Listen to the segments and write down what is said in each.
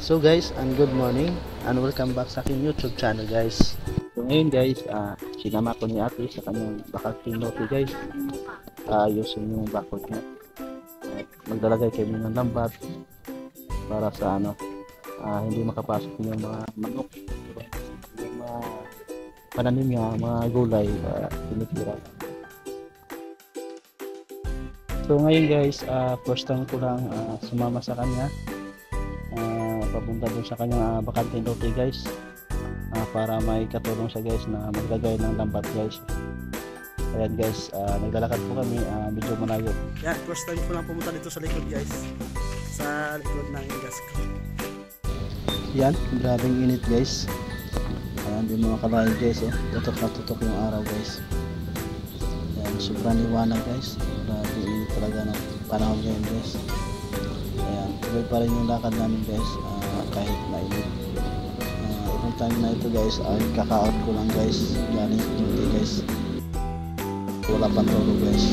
So guys, and good morning and welcome back sa aking YouTube channel guys. So ngayon guys, sinama ko ni ate sa kanyang bakal tinote guys. Ayusin yung bakod niya. Maglalagay kami ng lambat para sa hindi makapasok yung mga manok, yung mga pananim niya, mga gulay, tinitira. So ngayon guys, first time ko lang sumama sa kanya. Papunta doon sa kanyang bakante lote guys, para may katulong siya guys na maglagay ng lambat guys. Ayan guys, naglalakad po kami, medyo malayo. Yan, first time ko lang pumunta dito sa likod guys, sa likod ng gas ko. Yan, grabing init guys. Ayan, di mga kalahin guys, tutok na tutok yung araw guys. Ayan, sobrang liwanag guys, grabing init talaga ng panahon ngayon guys. Ayan, tuloy pa rin yung lakad namin guys, kahit mainit. Itong time na ito guys, ay kaka-out ko lang guys, galing duty guys. Wala pang tulog guys.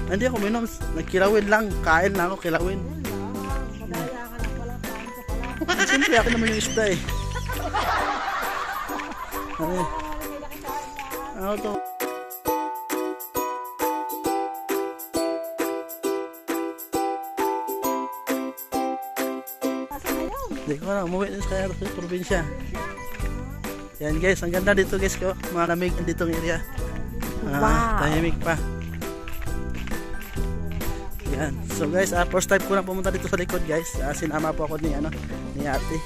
Hindi ako minom, nagkilawin lang, kain lang ako, kilawin. Madaya ka na pala, kain ka pala. Siyempre ako naman yung isda eh. Ano to? Hindi ko na, umuwi din sa probinsya. Yan guys, ang ganda dito guys ko, maraming ditong area. Tahimik pa. Yan. So guys, first time ko lang pumunta dito sa likod guys. Sinama po ako ni ate.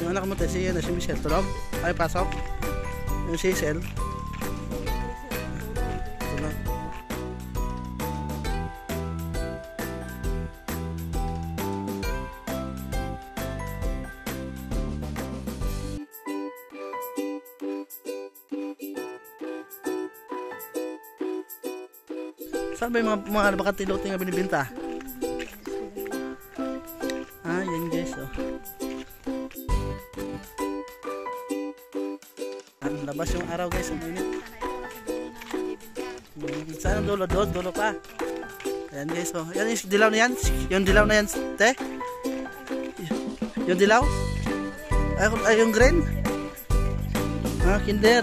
Yung anak mo tayo si Michelle tulog. Ay, pasok. Yung si Cel. Tulog. Saan ba yung mga bakante lote nga binibenta? Yan guys, oh. Labas yung araw guys, ang init. Saan ang dulo? Dulo pa. Ayan guys, oh. Yan yung dilaw na yan. Yung dilaw na yan, te. Yung dilaw? Ay, yung green? Kinder.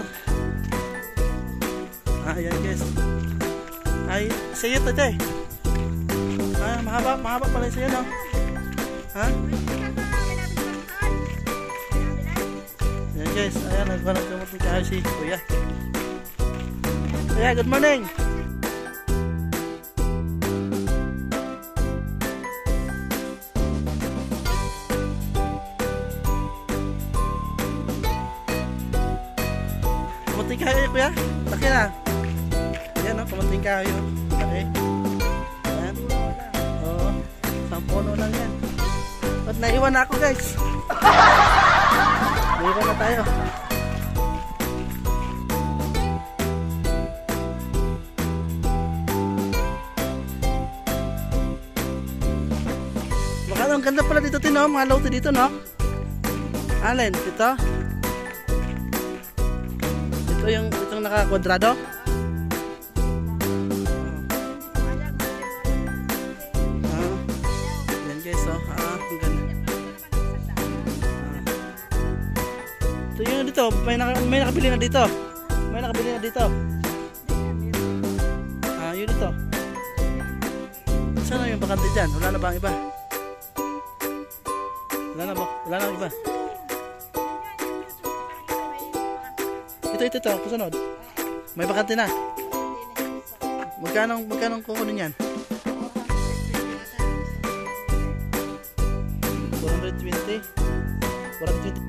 Ayan guys. Ay, sa'yo ito eh. Mahaba pala sa'yo, no? Ayan guys, ayan, nagbanag kamutin kayo si Kuya. Kuya, good morning! Kamutin kayo Kuya, laki na. Ayan o, kamuting kayo. Okay. Ayan. Oo. Isang puno lang yan. At naiwan na ako guys. Naiwan na tayo. Baka ang ganda pala dito tino. Mga lote dito no. Alin? Ito? Ito yung itong naka-kwadrado. Ito yung dito, may nakabili na dito. May nakabili na dito. Yun dito. Saan na yung bakante dyan? Wala na ba ang iba? Wala na ang iba. Ito. Kusunod. May bakante na. Magkano kukunin yan? 120. 120.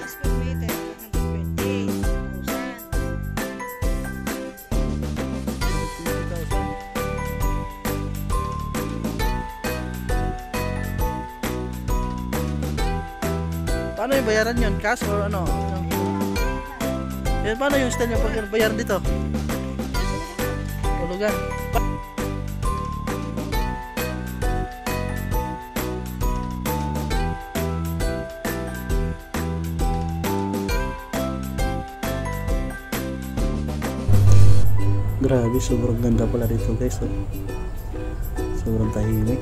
Square meter, 120,000. 20,000. Paano yung bayaran yun? Cash or ano? Yan, paano yung style yung pagbayaran dito? Hulugan. Grabe, sobrang ganda pala dito guys. Oh. Sobrang tahimik.